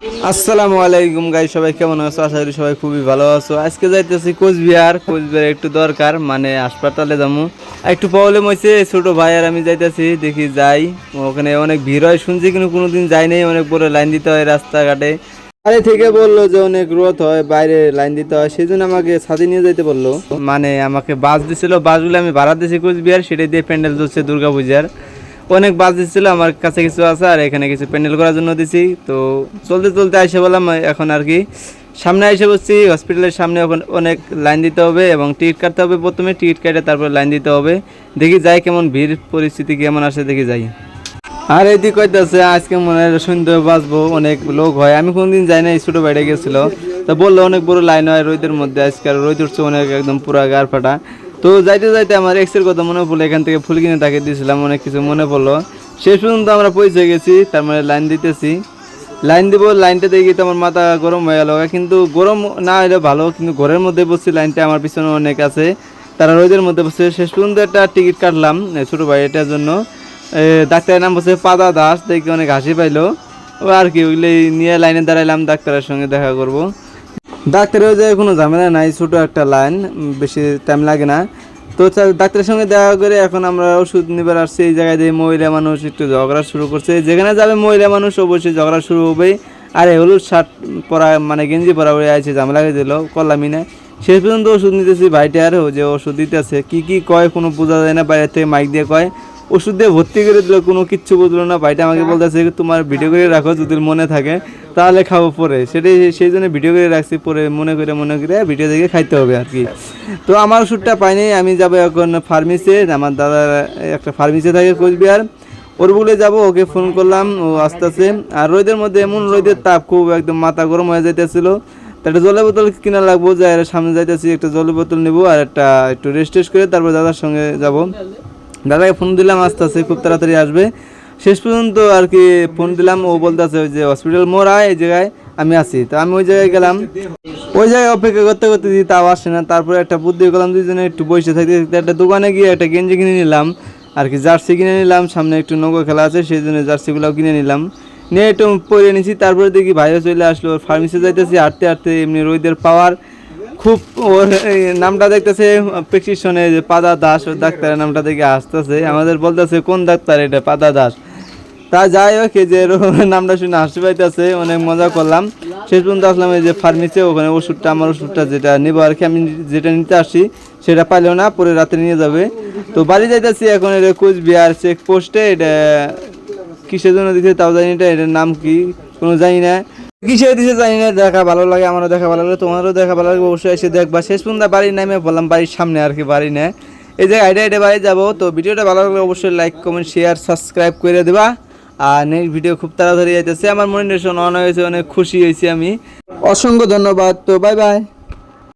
আসসালামু আলাইকুম গাইস, সবাই কেমন আছো? আশা করি সবাই খুবই ভালো আছো। আজকে যাইতেছি কোচবিহার একটু দরকার, মানে হাসপাতালে যাবো। একটু প্রবলেম হয়েছে, ছোট ভাই আর আমি যাইতেছি, দেখি যাই। ওখানে অনেক ভিড় হয় শুনছি, কিন্তু কোনোদিন যাই নাই। অনেক বড় লাইন দিতে হয় রাস্তাঘাটে। আরে থেকে বললো যে অনেক রোদ হয়, বাইরে লাইন দিতে হয়, সেই জন্য আমাকে সাথে নিয়ে যাইতে বললো। মানে আমাকে বাস দিছিল, বাসগুলো আমি ভাড়া দিয়েছি কোচবিহার, সেটাই দিয়ে প্যান্ডেল চলছে দুর্গাপূজার। অনেক বাস দিচ্ছিল, আমার কাছে কিছু আছে আর এখানে কিছু প্যান্ডেল করার জন্য দিছি। তো চলতে চলতে এসে বললাম এখন আর কি সামনে এসে বসছি। হসপিটালের সামনে এখন অনেক লাইন দিতে হবে এবং টিকিট কাটতে হবে। প্রথমে টিকিট কেটে তারপর লাইন দিতে হবে। দেখি যাই কেমন ভিড় পরিস্থিতি কেমন আসে, দেখি যাই। আর এদিক কইতেছে আজকে মনে হয় সন্ধ্যে বাঁচবো, অনেক লোক হয়। আমি কোনদিন যাই না, ছোটো বাইরে গেছিলো, তা বললো অনেক বড় লাইন হয় রোদের মধ্যে। আজকে আর রোদ উঠছে অনেক, একদম পুরা গার ফাটা। তো যাইতে যাইতে আমার এক্সের কথা মনে পড়লো, এখান থেকে ফুল কিনে তাকে দিয়েছিলাম, অনেক কিছু মনে পড়লো। শেষ পর্যন্ত আমরা পৌঁছে গেছি, তার মানে লাইন দিতেছি। লাইন দিব, লাইনটা দেখি তো আমার মাথা গরম হয়ে গেল। কিন্তু গরম না হলে ভালো, কিন্তু ঘরের মধ্যে বসছি, লাইনটা আমার পিছনে অনেক আছে, তারা রোদের মধ্যে বসছে। শেষ পর্যন্ত একটা টিকিট কাটলাম ছোটো ভাই এটার জন্য। ডাক্তারের নাম বলছে পাদা দাস, দেখে অনেক হাসি পাইলো। ও আর কি, ওইগুলি নিয়ে লাইনে দাঁড়াইলাম, ডাক্তারের সঙ্গে দেখা করব। ডাক্তারেও যে কোনো ঝামেলা নাই, ছোটো একটা লাইন, বেশি টাইম লাগে না। তো ডাক্তারের সঙ্গে দেখা করে এখন আমরা ওষুধ নিবার আসছি। এই জায়গায় দিয়ে মহিলা মানুষ একটু ঝগড়া শুরু করছে। যেখানে যাবে মহিলা মানুষ অবশ্যই ঝগড়া শুরু হবেই। আর হলুদ শার্ট পরা, মানে গেঞ্জি পরা হয়ে আছে, ঝামেলা লাগিয়ে দিল, করলামই না। শেষ পর্যন্ত ওষুধ নিতেছি ভাইটার, যে ওষুধ দিতেছে কি কি কয় কোনো বোঝা যায় না, বাইরে থেকে মাইক দিয়ে কয়। ওষুধ দিয়ে ভর্তি করে দিল, কোনো কিচ্ছু বুঝলো না। ভাইটা আমাকে বলতেছে তোমার ভিডিও করে রাখো, যদি মনে থাকে তাহলে খাবো পরে। সেটাই, সেই জন্য ভিডিও করে রাখছি, পরে মনে করে ভিডিও দেখে খাইতে হবে আর কি। তো আমার ওষুধটা পাইনি, আমি যাবো এখন ফার্মেসি। আমার দাদার একটা ফার্মেসি থাকে কোচবিহার, ওর বলে যাবো। ওকে ফোন করলাম, ও আসতেছে। আর রোদের মধ্যে এমন রোদের তাপ, খুব একদম মাথা গরম হয়ে যাইতেছিল। তো একটা জলের বোতল কিনা লাগবো, যে সামনে যাইতেছি, একটা জলের বোতল নেবো আর একটা একটু রেস্ট করে তারপর দাদার সঙ্গে যাব। দাদাকে ফোন দিলাম, আসতেছে, খুব তাড়াতাড়ি আসবে। শেষ পর্যন্ত আর কি ফোন দিলাম, ও বলতেছে ওই যে হসপিটাল মোড় আয়, এই জায়গায় আমি আছি। তো আমি ওই জায়গায় গেলাম, ওই জায়গায় অপেক্ষা করতে করতে দিই, তাও আসে না। তারপরে একটা বুদ্ধি করলাম, দুজনে একটু বসে থাকতে থাকতে একটা দোকানে গিয়ে একটা গেঞ্জি কিনে নিলাম আর কি, জার্সি কিনে নিলাম। সামনে একটু নৌকো খেলা আছে, সেই জন্য জার্সিগুলোও কিনে নিলাম, নিয়ে একটু পরে নিয়েছি। তারপরে দেখি ভাইও চলে আসলো, ফার্মেসি যাইতেছি হাঁটতে হাঁটতে। এমনি রোদের পাওয়ার খুব, ওর নামটা দেখতেছে প্রেসক্রিপশনে যে পাদা দাস, ওর ডাক্তারের নামটা দেখে আসতেছে, আমাদের বলতেছে কোন ডাক্তার এটা পাদা দাস। তা যাই হোক, যে নামটা শুনে হাসি পাইতেছে, অনেক মজা করলাম। শেষ পর্যন্ত আসলাম এই যে ফার্মেসি, ওখানে ওষুধটা, আমার ওষুধটা যেটা নেবো আর কি, আমি যেটা নিতে আসছি সেটা পাইলেও না, পরে রাতে নিয়ে যাবে। তো বাড়ি যাইতেছি এখন। এটা কোচবিহার চেক পোস্টে, এটা কিসের জন্য দিচ্ছে তাও জানি না, এটার নাম কি কোনো জানি না, কিসের দিছে জানি না। দেখা ভালো লাগে, আমারও দেখা ভালো লাগে, তোমারও দেখা ভালো লাগে, অবশ্যই এসে দেখবা। শেষ পর্যন্ত বাড়ির নামে বললাম, বাড়ির সামনে আর কি, বাড়ি না, এই যে আইডা বাড়ি যাবো। তো ভিডিওটা ভালো লাগলে অবশ্যই লাইক কমেন্ট শেয়ার সাবস্ক্রাইব করে দেবা। আর নেক্সট ভিডিও খুব তাড়াতাড়ি যাইতেছে। আমার মনিটেশন অন হয়েছে, অনেক খুশি হয়েছি আমি। অসংখ্য ধন্যবাদ। তো বাই বাই।